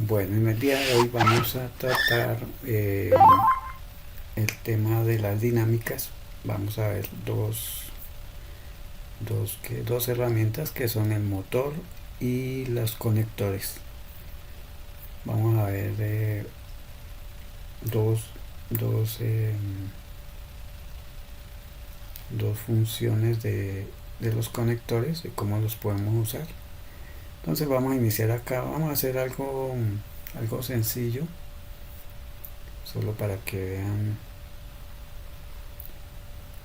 Bueno, en el día de hoy vamos a tratar el tema de las dinámicas. Vamos a ver dos herramientas que son el motor y los conectores. Vamos a ver dos, dos, dos funciones de los conectores y cómo los podemos usar. Entonces vamos a iniciar acá. Vamos a hacer algo sencillo, solo para que vean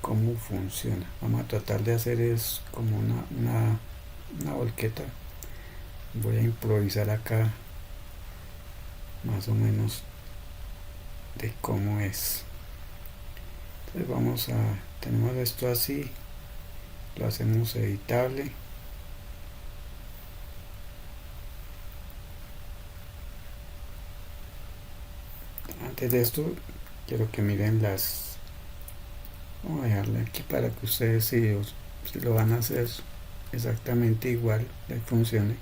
cómo funciona. Vamos a tratar de hacer es como una volqueta. Voy a improvisar acá más o menos de cómo es. Entonces tenemos esto así, lo hacemos editable. Antes de esto quiero que miren vamos a dejarle aquí para que ustedes si lo van a hacer exactamente igual les funcione,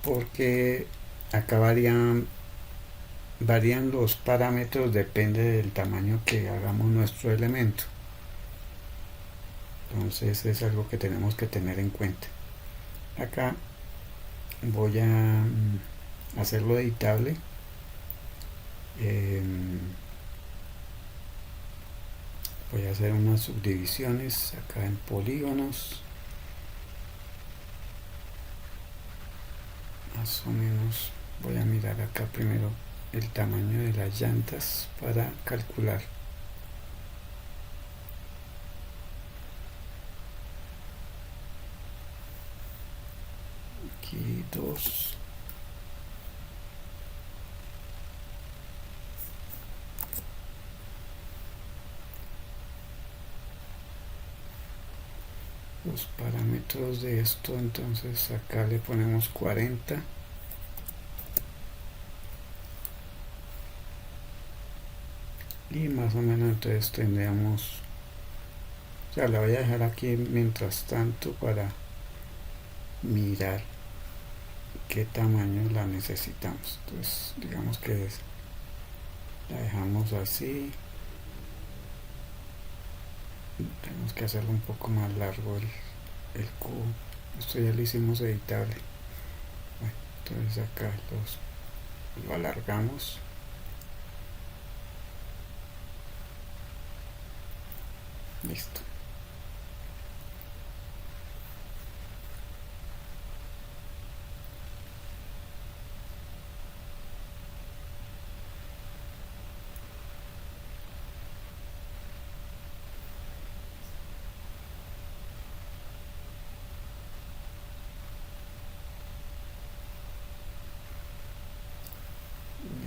porque acá varían los parámetros, depende del tamaño que hagamos nuestro elemento. Entonces es algo que tenemos que tener en cuenta. Acá voy a hacerlo editable. Voy a hacer unas subdivisiones acá en polígonos, más o menos. Voy a mirar acá primero el tamaño de las llantas para calcular. Aquí dos. Los parámetros de esto, entonces acá le ponemos 40. Y más o menos entonces tendríamos, o sea, la voy a dejar aquí mientras tanto para mirar qué tamaño la necesitamos. Entonces digamos que la dejamos así. Tenemos que hacerlo un poco más largo el cubo. Esto ya lo hicimos editable. Bueno, entonces acá lo alargamos. Listo.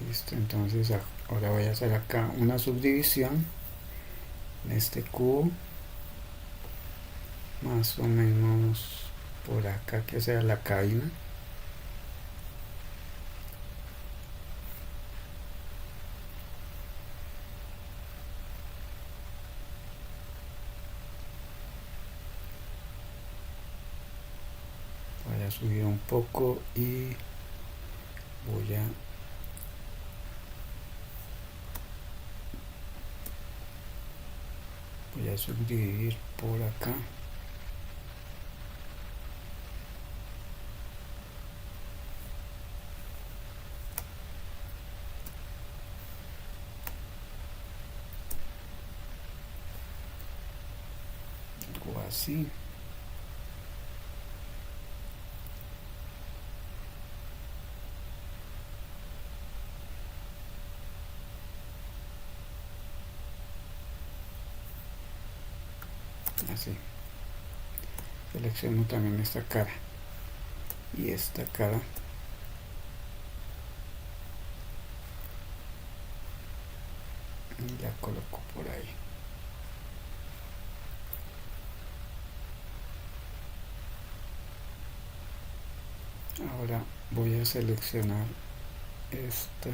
Listo, entonces ahora voy a hacer acá una subdivisión en este cubo, más o menos por acá, que sea la cabina. Voy a subir un poco y voy a subdividir por acá. Algo así. Así. Selecciono también esta cara y esta cara. Y la coloco por ahí. Ahora voy a seleccionar esta.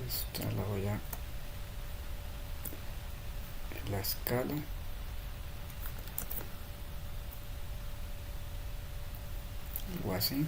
esta la voy a la escalo, algo así.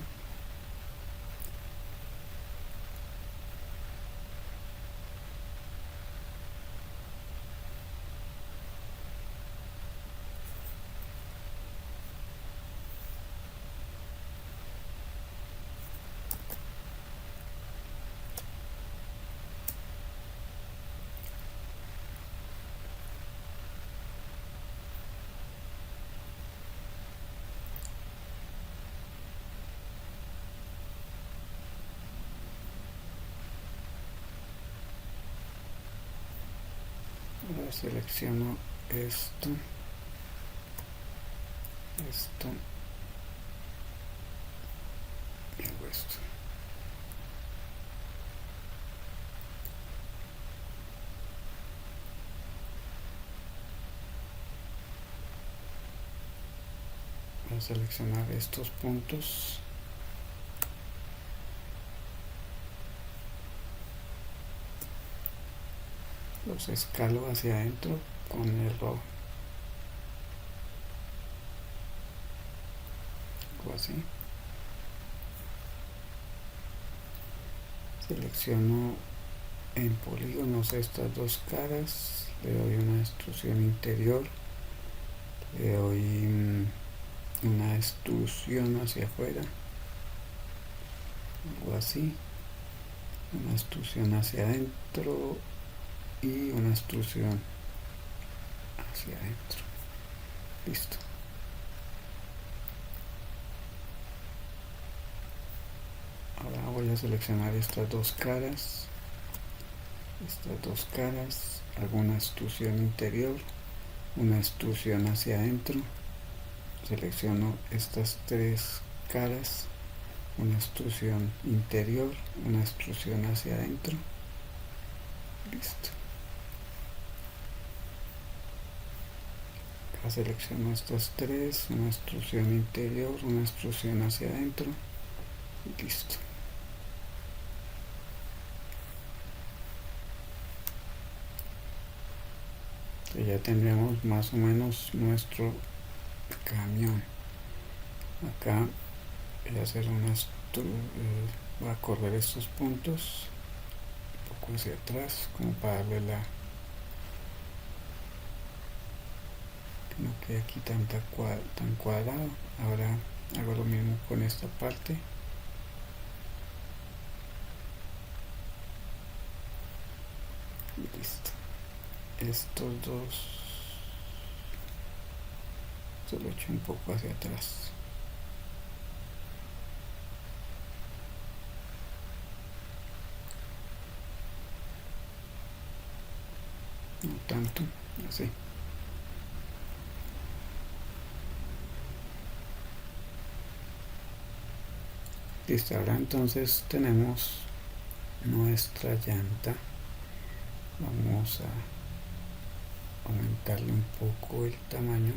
Ahora selecciono esto, y hago esto. Voy a seleccionar estos puntos. Los escalo hacia adentro con el rojo. Algo así. Selecciono en polígonos estas dos caras, le doy una extrusión interior, le doy una extrusión hacia afuera, algo así, una extrusión hacia adentro y una extrusión hacia adentro. Listo. Ahora voy a seleccionar estas dos caras, hago una extrusión interior, una extrusión hacia adentro, selecciono estas tres caras, una extrusión interior, una extrusión hacia adentro. Listo. Acá selecciono estas tres, una extrusión interior, una extrusión hacia adentro. Y listo. Entonces ya tendremos más o menos nuestro camión. Acá voy a hacer voy a correr estos puntos un poco hacia atrás como para darle que no quede aquí tan cuadrado. Ahora hago lo mismo con esta parte. Y listo. Estos dos se lo echo un poco hacia atrás. No tanto, así. Listo, ahora entonces tenemos nuestra llanta. Vamos a aumentarle un poco el tamaño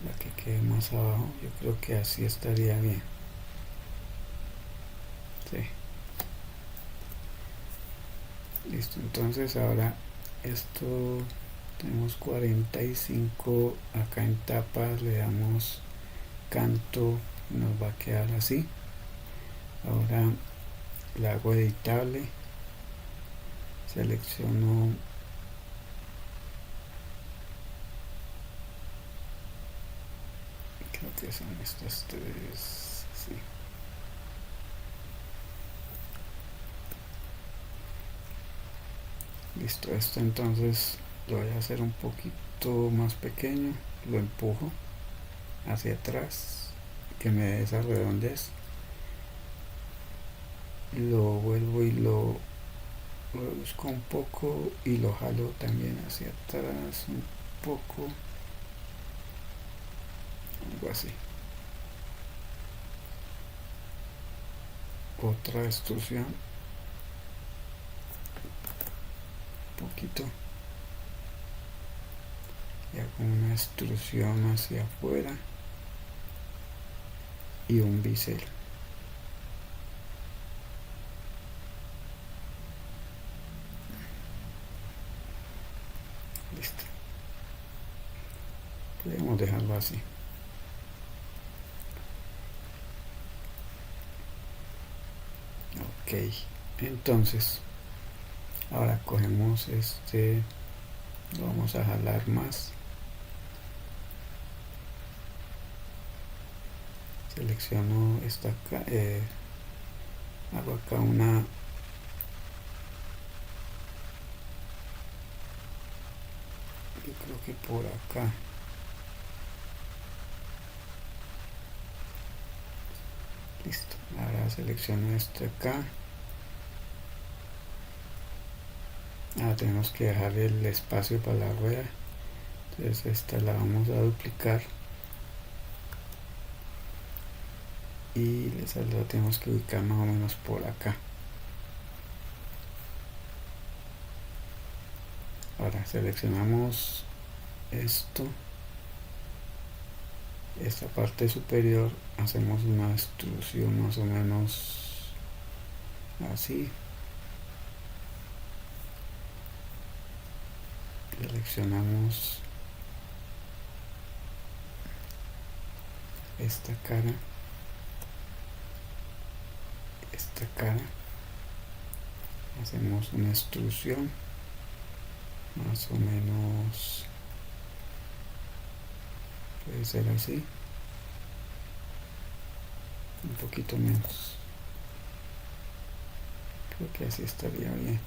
para que quede más abajo. Yo creo que así estaría bien. Sí. Listo, entonces ahora esto tenemos 45 acá en tapas, le damos canto, nos va a quedar así. Ahora la hago editable, selecciono creo que son estas tres, sí. Listo, esto entonces lo voy a hacer un poquito más pequeño, lo empujo hacia atrás, que me dé esa redondez, lo vuelvo y lo busco un poco y lo jalo también hacia atrás un poco, algo así. Otra extrusión, un poquito, y hago una extrusión hacia afuera y un bisel. dejarlo así. Ok, entonces ahora cogemos lo vamos a jalar más, selecciono esta acá, hago acá una yo creo que por acá, listo. Ahora selecciono este acá. Ahora tenemos que dejar el espacio para la rueda, entonces esta la vamos a duplicar y la tenemos que ubicar más o menos por acá. Ahora seleccionamos esto, esta parte superior, hacemos una extrusión más o menos así. Seleccionamos esta cara, hacemos una extrusión más o menos, puede ser así, un poquito menos, creo que así estaría bien.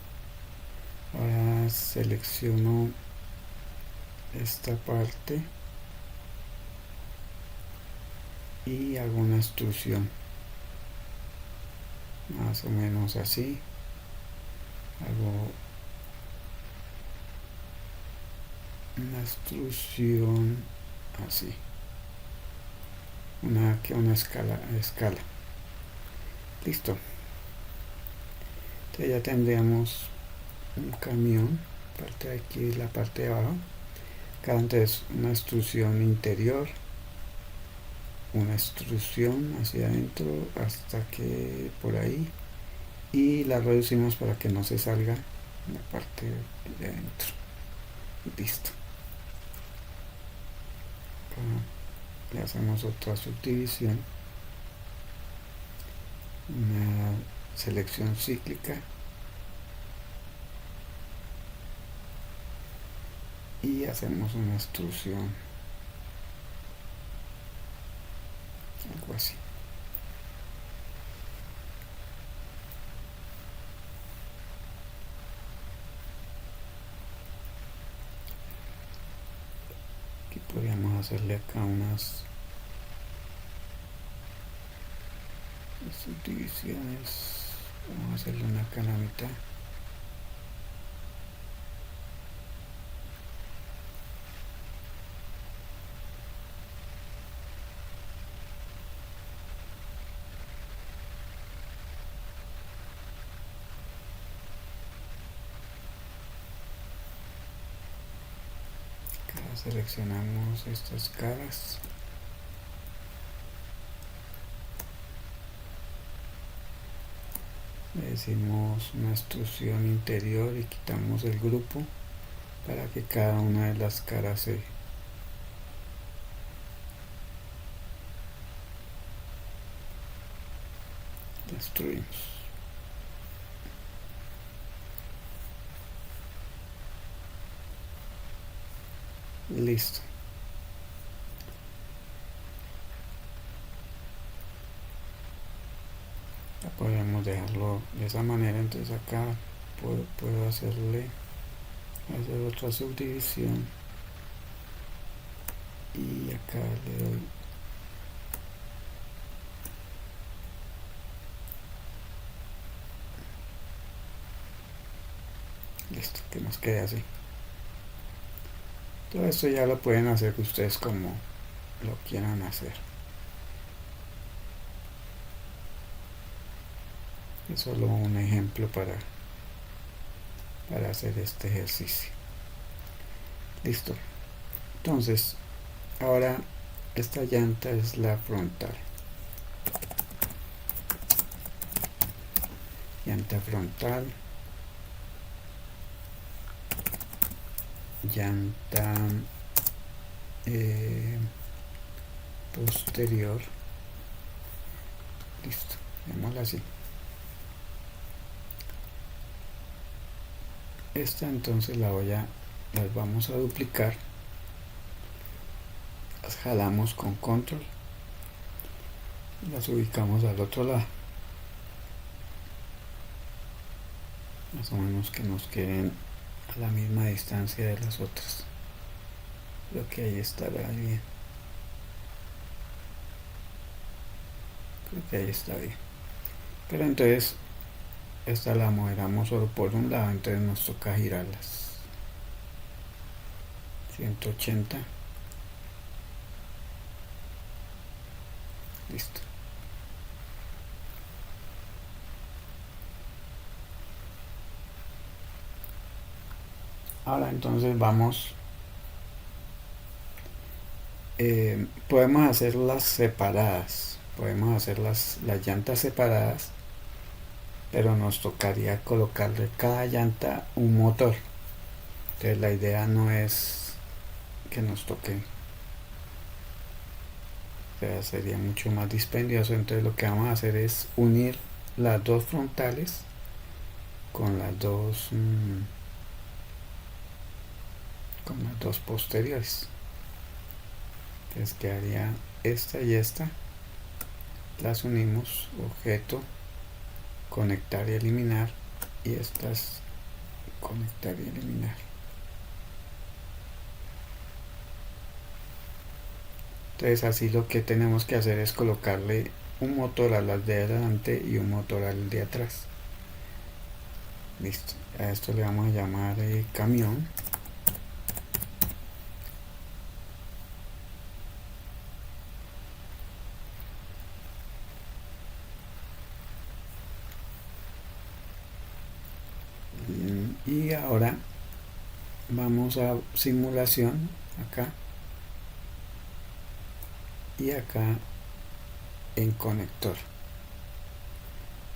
Ahora selecciono esta parte y hago una extrusión más o menos así, hago una extrusión así, una escala, listo. Entonces ya tendríamos un camión, parte de aquí y la parte de abajo. Acá entonces una extrusión interior, una extrusión hacia adentro hasta que por ahí, y la reducimos para que no se salga la parte de adentro. Listo. Acá le hacemos otra subdivisión, una selección cíclica y hacemos una extrusión, algo así. Aquí podríamos hacerle acá unas subdivisiones, vamos a hacerle una acá en la mitad. Seleccionamos estas caras, le decimos una extrusión interior y quitamos el grupo para que cada una de las caras se destruimos. Listo. Ya podemos dejarlo de esa manera. Entonces acá puedo hacer otra subdivisión y acá le doy listo, que nos quede así. Todo esto ya lo pueden hacer ustedes como lo quieran hacer. Es solo un ejemplo para hacer este ejercicio. Listo. Entonces, ahora esta llanta es la frontal. Llanta frontal. Llanta eh, posterior. Listo, démosla así. Esta entonces las vamos a duplicar, las jalamos con control y las ubicamos al otro lado, más o menos que nos queden a la misma distancia de las otras. Creo que ahí estará bien. Creo que ahí está bien. Pero entonces esta la moderamos solo por un lado, entonces nos toca girarlas 180. Listo. Ahora entonces vamos, podemos hacerlas separadas, podemos hacer las llantas separadas, pero nos tocaría colocarle cada llanta un motor. Entonces la idea no es que nos toque, o sea, sería mucho más dispendioso. Entonces lo que vamos a hacer es unir las dos frontales con las dos posteriores. Entonces quedaría esta y esta, las unimos, objeto, conectar y eliminar, y estas conectar y eliminar. Entonces así lo que tenemos que hacer es colocarle un motor a las de adelante y un motor al de atrás. Listo, a esto le vamos a llamar camión. Y ahora vamos a simulación, acá y acá en conector.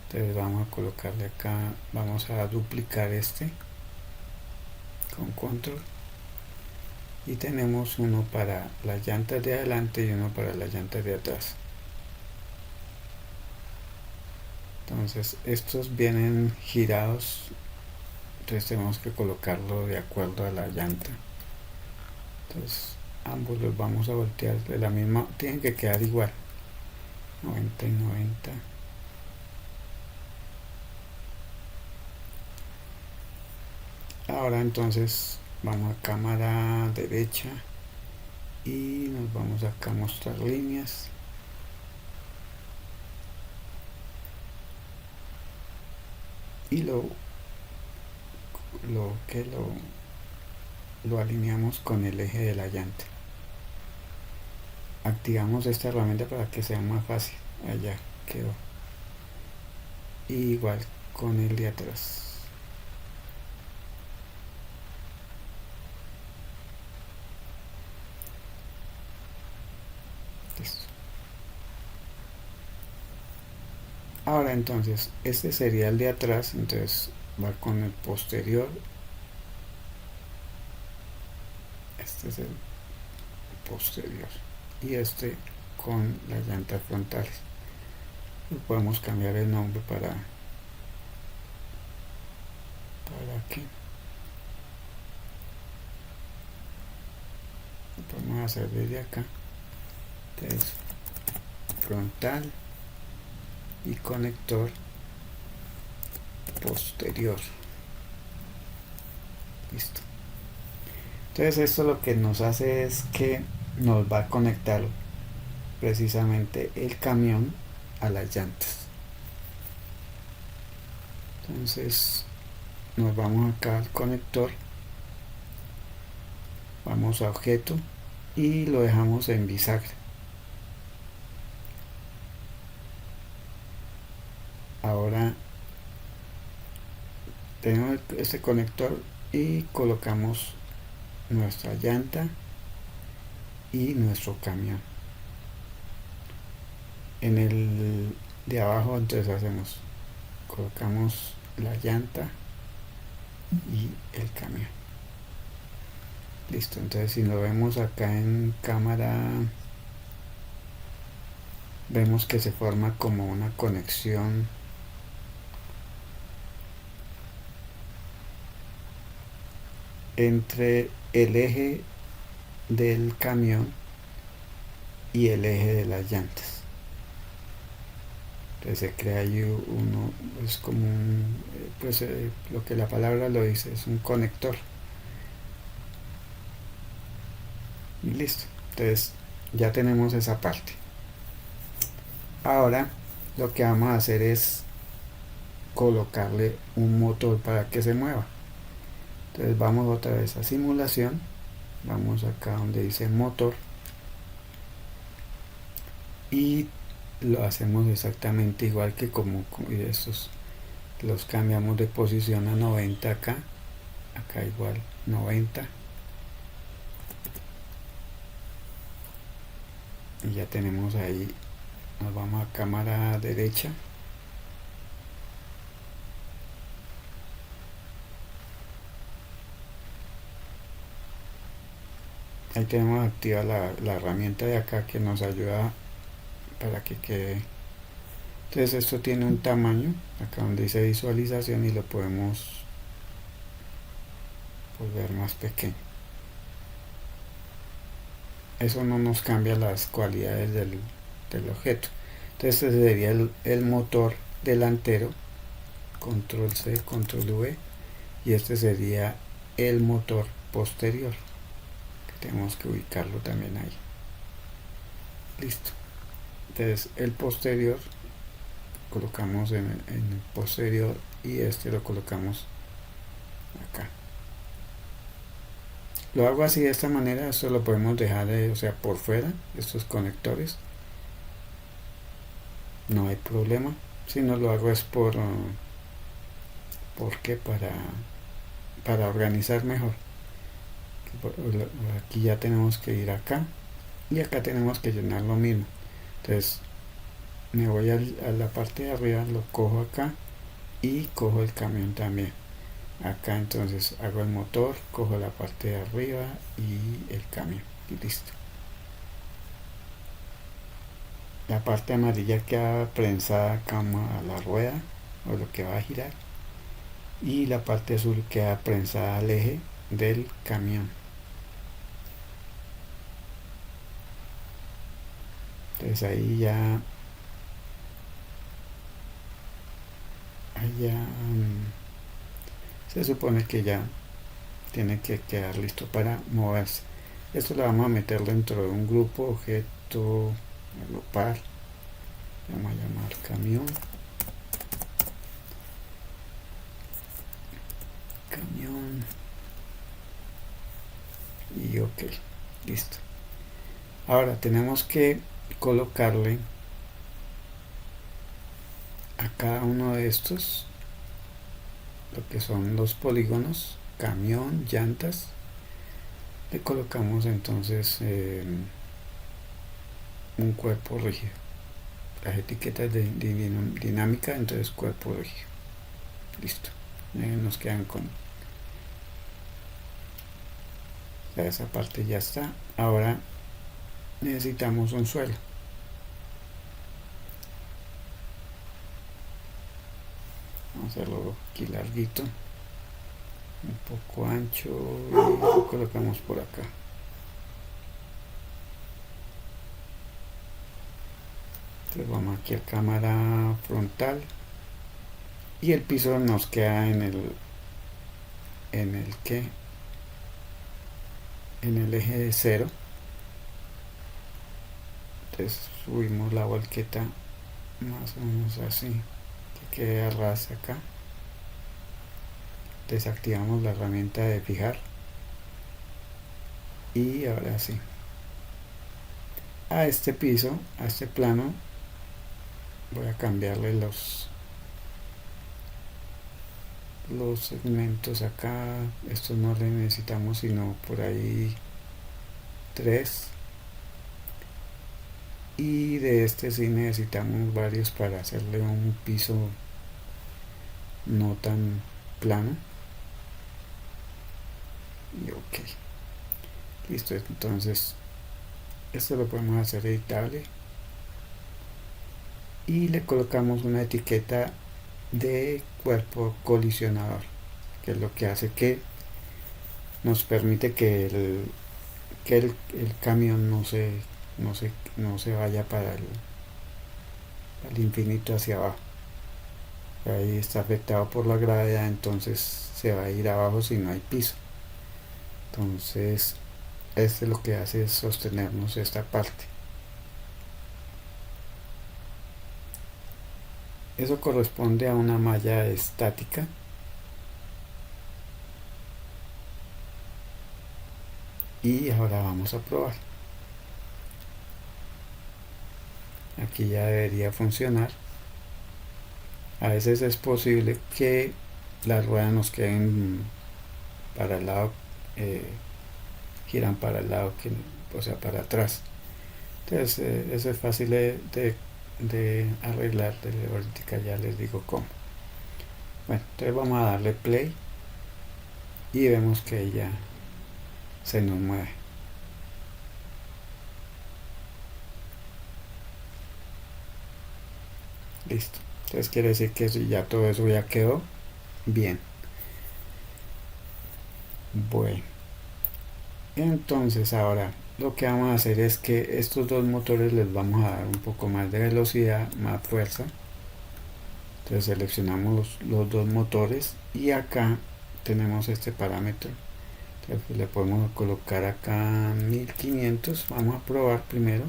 Entonces vamos a colocarle acá, vamos a duplicar este con control, y tenemos uno para las llantas de adelante y uno para las llantas de atrás. Entonces estos vienen girados, entonces tenemos que colocarlo de acuerdo a la llanta. Entonces ambos los vamos a voltear de la misma, tienen que quedar igual, 90 y 90. Ahora entonces vamos a cámara derecha y nos vamos acá a mostrar líneas. Y lo alineamos con el eje de la llanta. Activamos esta herramienta para que sea más fácil. Allá quedó. Y igual con el de atrás. Listo. Ahora entonces, este sería el de atrás, entonces va con el posterior. Este es el posterior. Y este con las llantas frontales. Y podemos cambiar el nombre para aquí. Lo podemos hacer desde acá. Entonces, frontal y conector posterior. Listo. Entonces esto lo que nos hace es que nos va a conectar precisamente el camión a las llantas. Entonces nos vamos acá al conector, vamos a objeto y lo dejamos en bisagra. Ahora tenemos este conector y colocamos nuestra llanta y nuestro camión. En el de abajo entonces colocamos la llanta y el camión. Listo, entonces si lo vemos acá en cámara, vemos que se forma como una conexión entre el eje del camión y el eje de las llantas. Entonces se crea ahí uno, es como un, pues lo que la palabra lo dice, es un conector. Y listo, entonces ya tenemos esa parte. Ahora lo que vamos a hacer es colocarle un motor para que se mueva. Entonces vamos otra vez a simulación, vamos acá donde dice motor y lo hacemos exactamente igual que como estos, los cambiamos de posición a 90 acá, acá igual 90 y ya tenemos ahí. Nos vamos a cámara derecha, ahí tenemos activa la herramienta de acá que nos ayuda para que quede. Entonces esto tiene un tamaño acá donde dice visualización y lo podemos volver más pequeño. Eso no nos cambia las cualidades del objeto. Entonces este sería el motor delantero, control C, control V, y este sería el motor posterior, que tenemos que ubicarlo también ahí. Listo. Entonces el posterior colocamos en el posterior y este lo colocamos acá. Lo hago así de esta manera, esto lo podemos dejar o sea, por fuera, estos conectores, no hay problema. Si no lo hago es porque para organizar mejor. Aquí ya tenemos que ir acá y acá tenemos que llenar lo mismo. Entonces me voy a la parte de arriba, lo cojo acá y cojo el camión también. Acá entonces hago el motor, cojo la parte de arriba y el camión y listo. La parte amarilla queda prensada como a la rueda o lo que va a girar y la parte azul queda prensada al eje del camión. Entonces ahí ya se supone que ya tiene que quedar listo para moverse. Esto lo vamos a meter dentro de un grupo objeto agrupar, vamos a llamar camión y ok, listo. Ahora tenemos que colocarle a cada uno de estos lo que son los polígonos, camión, llantas, le colocamos entonces un cuerpo rígido. Las etiquetas de dinámica, entonces cuerpo rígido. Listo. Nos quedan con esa parte ya está. Ahora necesitamos un suelo. Vamos a hacerlo aquí larguito, un poco ancho y lo colocamos por acá. Entonces vamos aquí a cámara frontal y el piso nos queda en el eje de 0. Entonces subimos la volqueta más o menos así, que quede a ras acá. Desactivamos la herramienta de fijar y ahora sí, a este piso, a este plano, voy a cambiarle los segmentos acá. Estos no le necesitamos sino por ahí 3, y de este sí necesitamos varios para hacerle un piso no tan plano. Y ok, Listo, entonces esto lo podemos hacer editable y le colocamos una etiqueta de cuerpo colisionador, que es lo que hace que nos permite que el camión no se vaya para el infinito hacia abajo. Ahí está afectado por la gravedad, entonces se va a ir abajo si no hay piso. Entonces este lo que hace es sostenernos esta parte. Eso corresponde a una malla estática. Y ahora vamos a probar. Aquí ya debería funcionar. A veces es posible que las ruedas nos queden para el lado, eh, giran para el lado, o sea, para atrás. Entonces, eso es fácil de arreglar. Ahorita ya les digo cómo. Bueno, entonces vamos a darle play y vemos que ella se nos mueve. Listo. Entonces quiere decir que ya todo eso ya quedó bien. Bueno, entonces ahora lo que vamos a hacer es que estos dos motores les vamos a dar un poco más de velocidad, más fuerza. Entonces seleccionamos los dos motores y acá tenemos este parámetro. Entonces le podemos colocar acá 1500. Vamos a probar primero.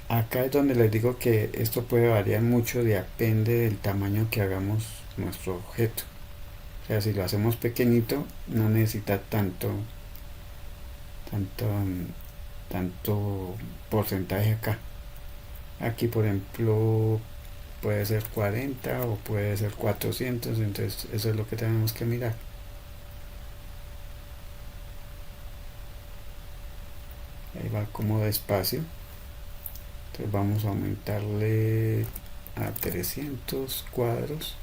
Acá es donde les digo que esto puede variar mucho, depende del tamaño que hagamos nuestro objeto. O sea, si lo hacemos pequeñito no necesita tanto, tanto porcentaje acá. Aquí por ejemplo puede ser 40 o puede ser 400, entonces eso es lo que tenemos que mirar. Ahí va como despacio. Entonces vamos a aumentarle a 300 cuadros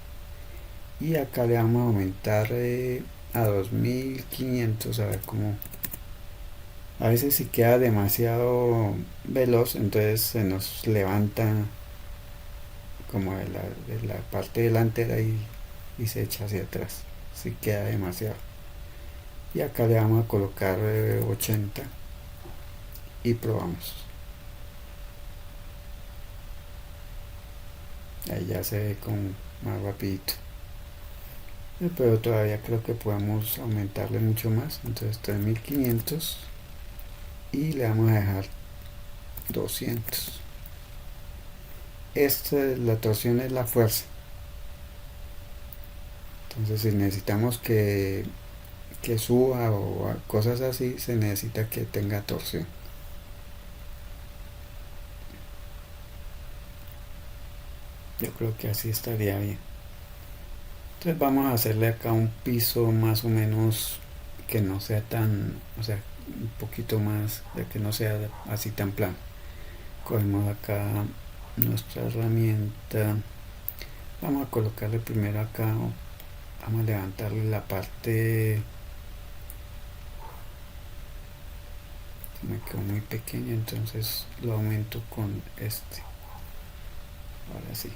y acá le vamos a aumentar a 2500, a ver cómo. A veces si queda demasiado veloz, entonces se nos levanta como de la parte delantera y se echa hacia atrás si queda demasiado. Y acá le vamos a colocar 80 y probamos. Ahí ya se ve como más rapidito, pero todavía creo que podemos aumentarle mucho más. Entonces 3500 y le vamos a dejar 200. La torsión es la fuerza. Entonces si necesitamos que suba o cosas así, se necesita que tenga torsión. Yo creo que así estaría bien. Entonces vamos a hacerle acá un piso más o menos que no sea tan, o sea, un poquito más, de que no sea así tan plano. Cogemos acá nuestra herramienta, vamos a colocarle primero acá, vamos a levantarle la parte, me quedó muy pequeño, entonces lo aumento con este. Ahora sí,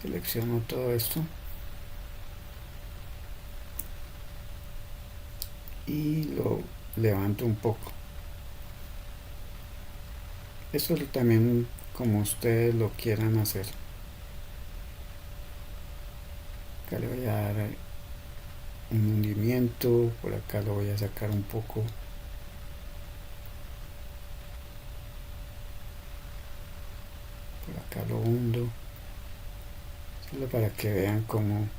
selecciono todo esto y lo levanto un poco. Esto también como ustedes lo quieran hacer. Acá le voy a dar un hundimiento, por acá lo voy a sacar un poco. Por acá lo hundo, solo para que vean cómo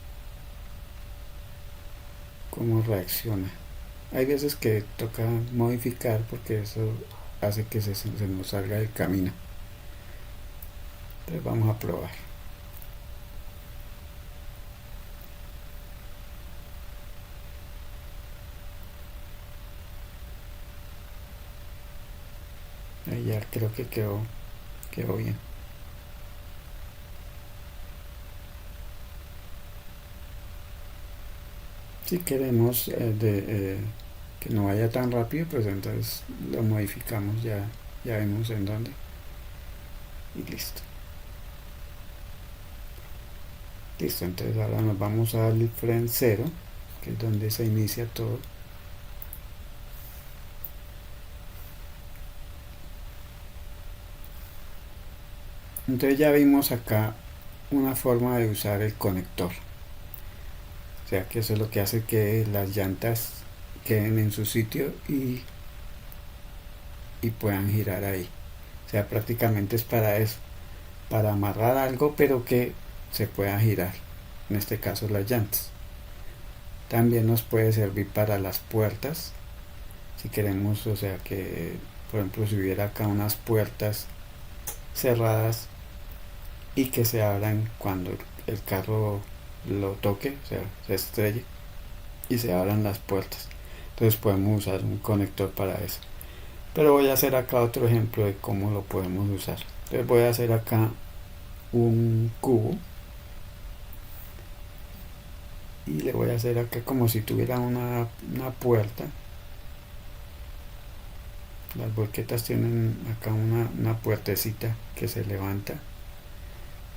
reacciona. Hay veces que toca modificar porque eso hace que se nos salga del camino. Entonces vamos a probar. Ahí ya creo que quedó bien. Si queremos que no vaya tan rápido, pues entonces lo modificamos, ya vemos en dónde, y listo. Listo, entonces ahora nos vamos al frame 0, que es donde se inicia todo. Entonces ya vimos acá una forma de usar el conector. O sea que eso es lo que hace que las llantas queden en su sitio y puedan girar ahí. O sea, prácticamente es para eso, para amarrar algo pero que se pueda girar. En este caso las llantas. También nos puede servir para las puertas. Si queremos, o sea que, por ejemplo, si hubiera acá unas puertas cerradas y que se abran cuando el carro lo toque, o sea, se estrelle y se abran las puertas. Entonces podemos usar un conector para eso. Pero voy a hacer acá otro ejemplo de cómo lo podemos usar. Entonces voy a hacer acá un cubo y le voy a hacer acá como si tuviera una puerta. Las volquetas tienen acá una puertecita que se levanta.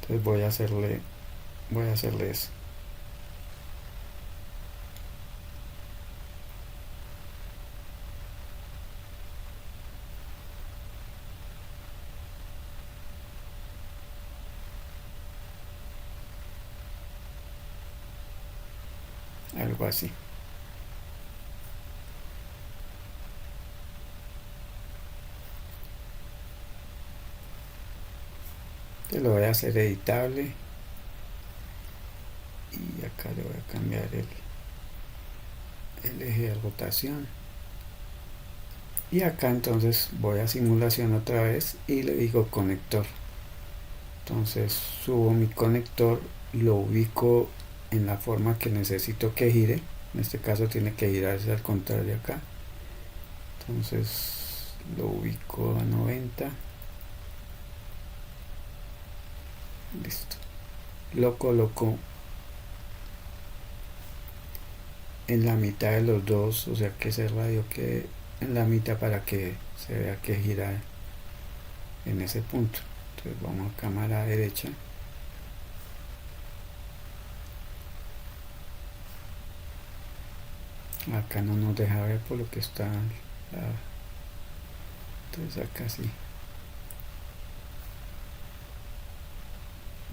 Entonces voy a hacerle eso. Algo así. Entonces lo voy a hacer editable y acá le voy a cambiar el eje de rotación. Y acá entonces voy a simulación otra vez y le digo conector. Entonces subo mi conector, lo ubico en la forma que necesito que gire. En este caso tiene que girarse al contrario acá. Entonces lo ubico a 90. Listo. Lo coloco en la mitad de los dos, o sea que ese radio quede en la mitad para que se vea que gira en ese punto. Entonces vamos a cámara derecha. Acá no nos deja ver por lo que está entonces acá sí.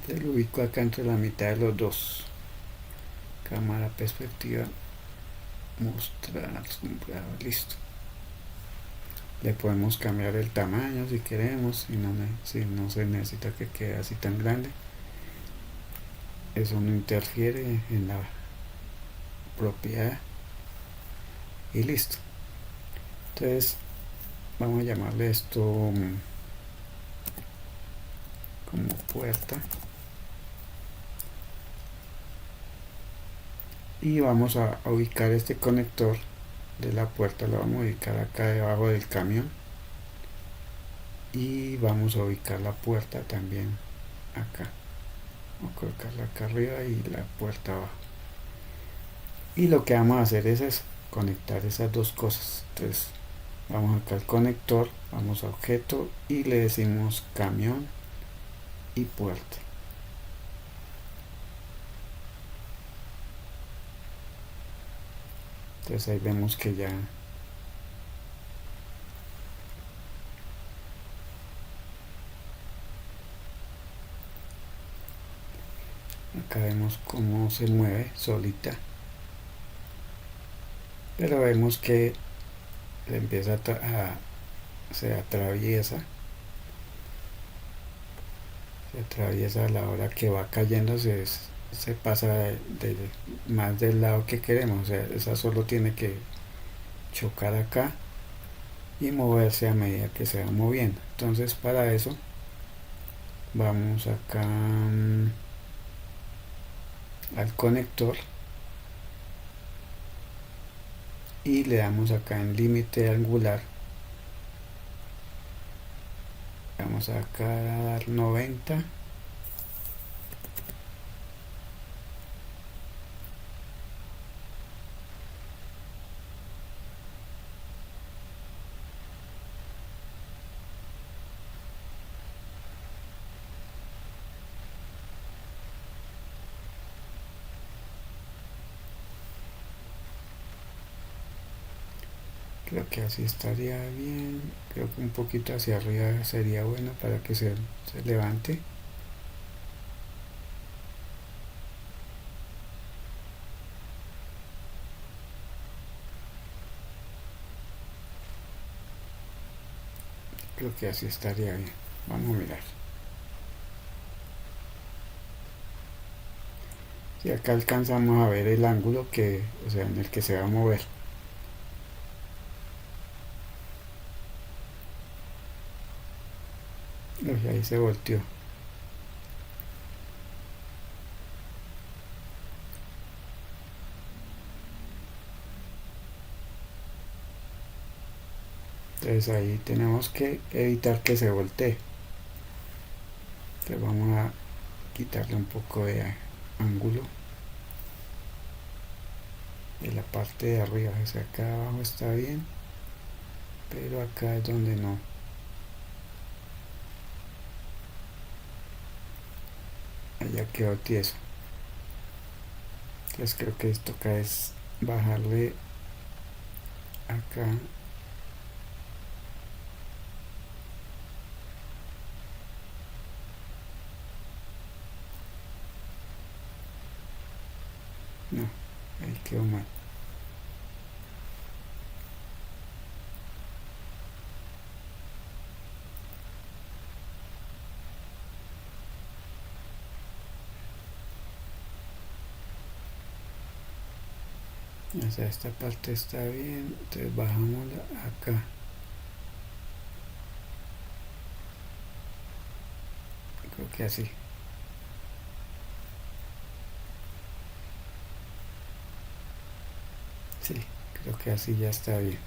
Entonces lo ubico acá entre la mitad de los dos. Cámara, perspectiva, mostrar, listo. Le podemos cambiar el tamaño si queremos, si no se necesita que quede así tan grande. Eso no interfiere en la propiedad. Y listo. Entonces vamos a llamarle esto como puerta. Y vamos a ubicar este conector de la puerta, lo vamos a ubicar acá debajo del camión. Y vamos a ubicar la puerta también acá. Vamos a colocarla acá arriba y la puerta abajo. Y lo que vamos a hacer es eso, conectar esas dos cosas. Entonces vamos acá al conector, vamos a objeto y le decimos camión y puerta. Entonces ahí vemos que ya acá vemos cómo se mueve solita, pero vemos que empieza se atraviesa a la hora que va cayendo, se pasa más del lado que queremos. O sea, esa solo tiene que chocar acá y moverse a medida que se va moviendo. Entonces para eso vamos acá al conector y le damos acá en límite angular, vamos acá a dar 90 Creo que así estaría bien. Creo que un poquito hacia arriba sería bueno para que se levante. Creo que así estaría bien. Vamos a mirar. Si acá alcanzamos a ver el ángulo que, o sea, en el que se va a mover. Uy, ahí se volteó. Entonces ahí tenemos que evitar que se voltee. Entonces vamos a quitarle un poco de ángulo de la parte de arriba. O sea, acá abajo está bien, pero acá es donde no. Allá quedó tieso. Entonces creo que esto acá es bajarle acá. No, ahí quedó mal. O sea, esta parte está bien, entonces bajamos acá. Creo que así. Sí, creo que así ya está bien.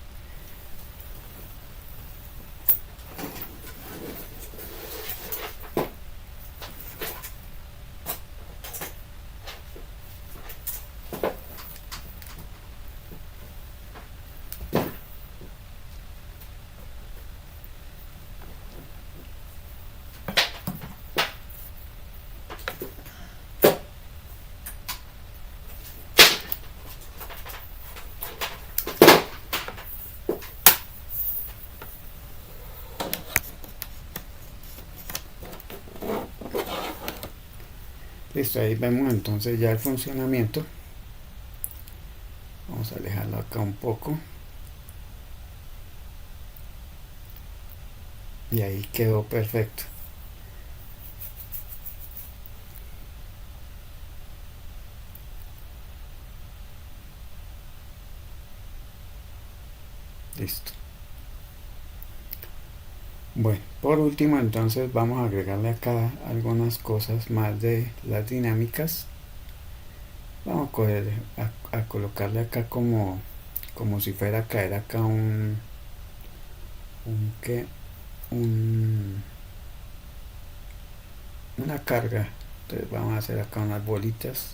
Listo, ahí vemos entonces ya el funcionamiento. Vamos a alejarlo acá un poco. Y ahí quedó perfecto. Listo. Bueno, por último entonces vamos a agregarle acá algunas cosas más de las dinámicas. Vamos a coger, a colocarle acá como si fuera a caer acá un que una carga. Entonces vamos a hacer acá unas bolitas.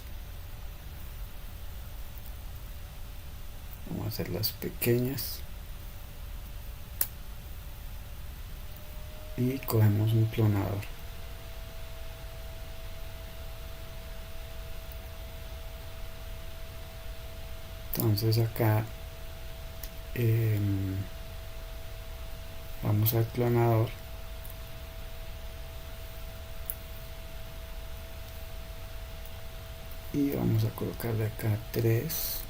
Vamos a hacerlas pequeñas. Y cogemos un clonador. Entonces acá vamos al clonador. Y vamos a colocarle acá 3.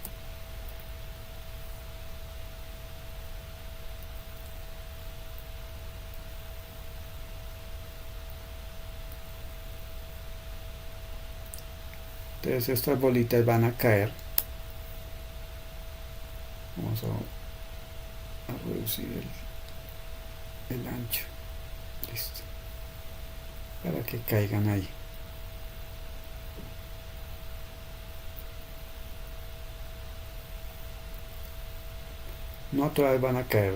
Entonces estas bolitas van a caer. Vamos a reducir el ancho. Listo. Para que caigan ahí. No todas van a caer.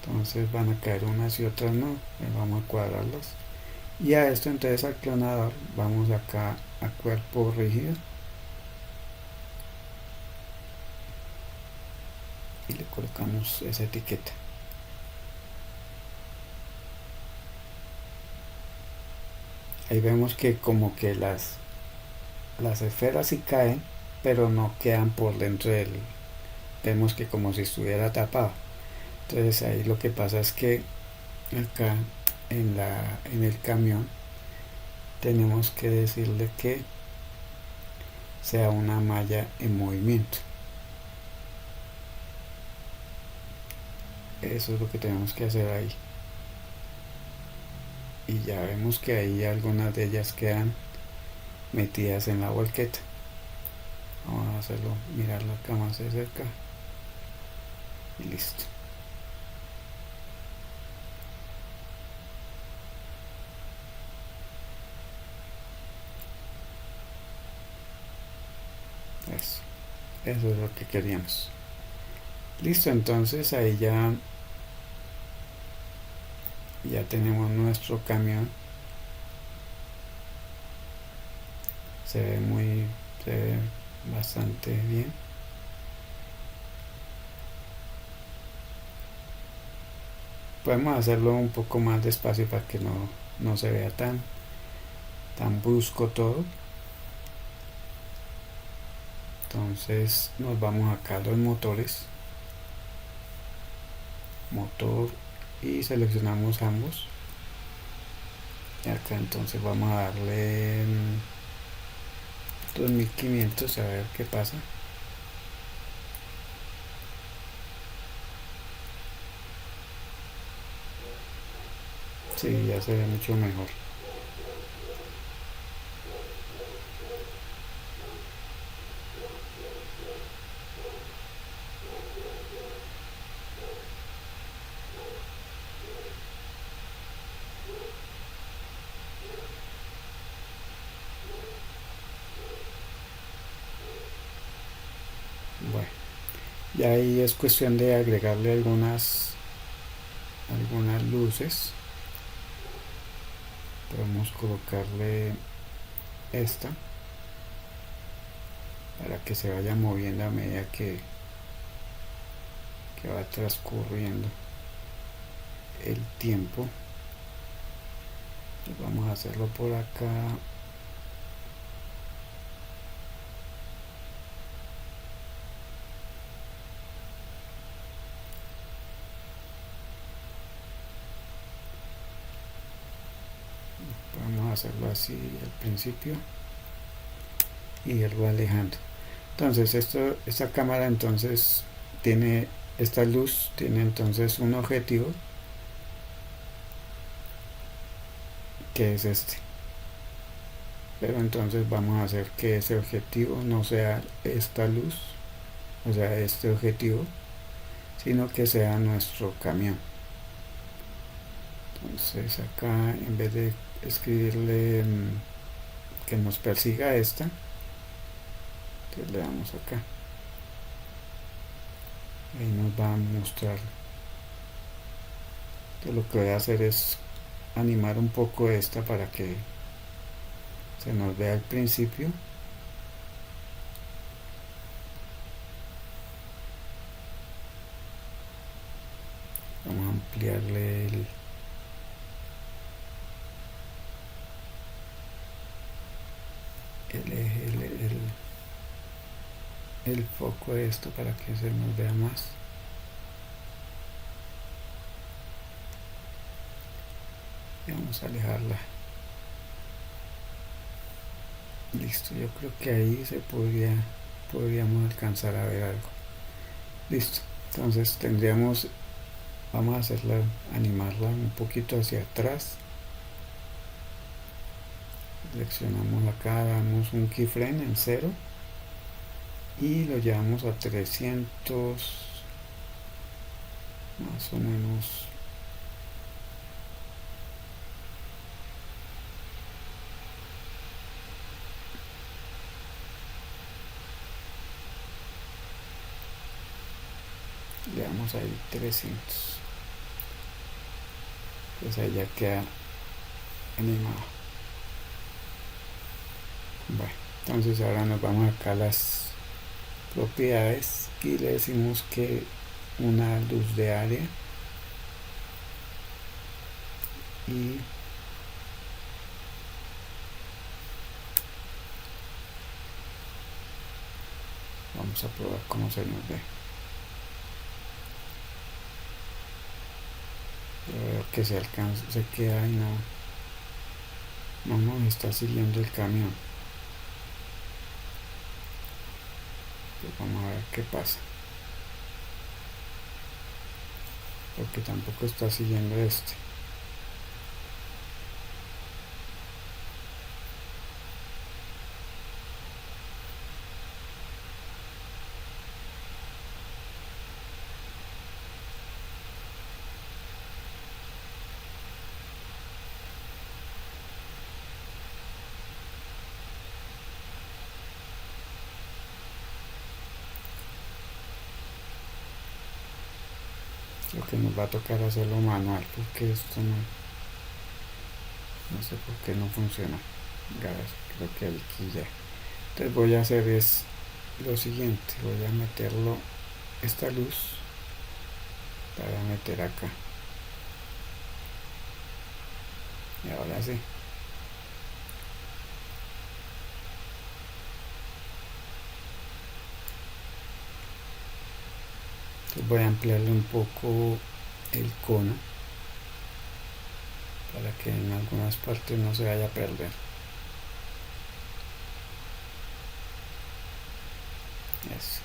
Entonces van a caer unas y otras no. Vamos a cuadrarlas. Y a esto entonces al clonador vamos acá a cuerpo rígido. Y le colocamos esa etiqueta. Ahí vemos que como que las esferas sí caen, pero no quedan por dentro vemos que como si estuviera tapado. Entonces ahí lo que pasa es que acá en el camión tenemos que decirle que sea una malla en movimiento. Eso es lo que tenemos que hacer ahí. Y ya vemos que ahí algunas de ellas quedan metidas en la volqueta. Vamos a hacerlo, mirarlo acá más de cerca y listo. Eso es lo que queríamos. Listo, entonces ahí ya tenemos nuestro camión. Se ve bastante bien. Podemos hacerlo un poco más despacio para que no se vea tan brusco todo. Entonces nos vamos acá a los motores, motor, y seleccionamos ambos. Y acá entonces vamos a darle 2500 a ver qué pasa. Sí, ya se ve mucho mejor. Bueno, y ahí es cuestión de agregarle algunas luces. Podemos colocarle esta para que se vaya moviendo a medida que va transcurriendo el tiempo. Entonces vamos a hacerlo por acá. Vamos a hacerlo así al principio y irlo alejando. Entonces esta cámara entonces tiene esta luz, tiene entonces un objetivo que es este. Pero entonces vamos a hacer que ese objetivo no sea esta luz, o sea, este objetivo, sino que sea nuestro camión. Entonces acá, en vez de escribirle que nos persiga esta, entonces le damos acá. Ahí nos va a mostrar. Entonces lo que voy a hacer es animar un poco esta para que se nos vea al principio. Vamos a ampliarle el eje, el foco de esto para que se nos vea más. Y vamos a alejarla. Listo, yo creo que ahí podríamos alcanzar a ver algo. Listo, entonces vamos a hacerla, animarla un poquito hacia atrás. Seleccionamos acá, damos un keyframe en 0 y lo llevamos a 300 más o menos. Le damos ahí 300, pues ahí ya queda animado. Bueno, entonces ahora nos vamos acá a las propiedades y le decimos que una luz de área y vamos a probar cómo se nos ve. Que se alcanza, se queda y no nos está siguiendo el camión. Pues vamos a ver qué pasa, porque tampoco está siguiendo este. Lo que nos va a tocar hacerlo manual, porque esto no sé por qué no funciona. Creo que aquí ya. Entonces voy a hacer es lo siguiente, voy a meterlo, esta luz, para meter acá. Y ahora sí. Entonces voy a ampliarle un poco el cono para que en algunas partes no se vaya a perder. Eso.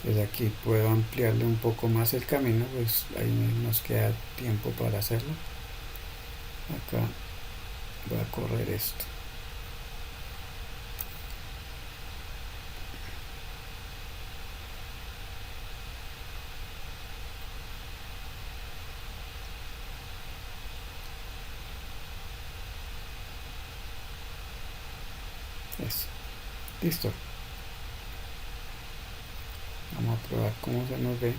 Entonces aquí puedo ampliarle un poco más el camino, pues ahí nos queda tiempo para hacerlo. Acá voy a correr esto. Eso. Listo. Vamos a probar cómo se nos ve.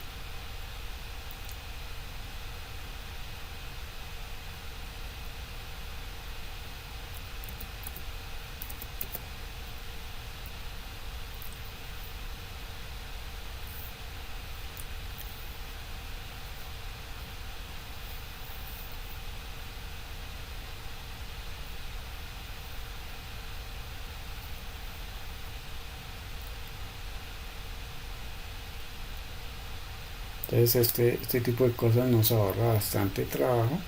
Entonces este tipo de cosas nos ahorra bastante trabajo.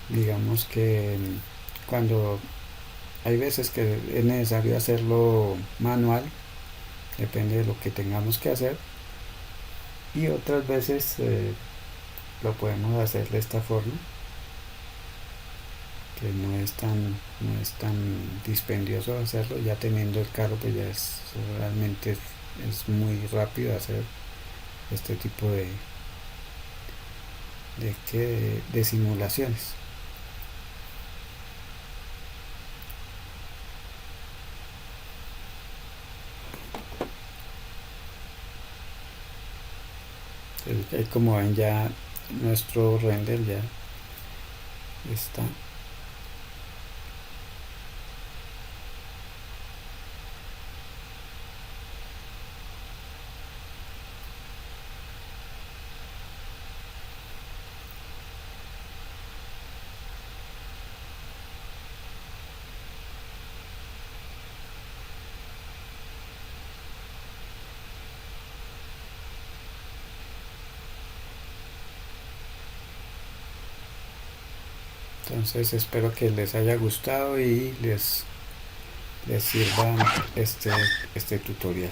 Digamos que cuando hay veces que es necesario hacerlo manual, depende de lo que tengamos que hacer, y otras veces lo podemos hacer de esta forma, que no es tan dispendioso hacerlo. Ya teniendo el carro, pues ya realmente es muy rápido hacer este tipo de simulaciones. Como ven, ya nuestro render ya está. Entonces espero que les haya gustado y les sirva este tutorial.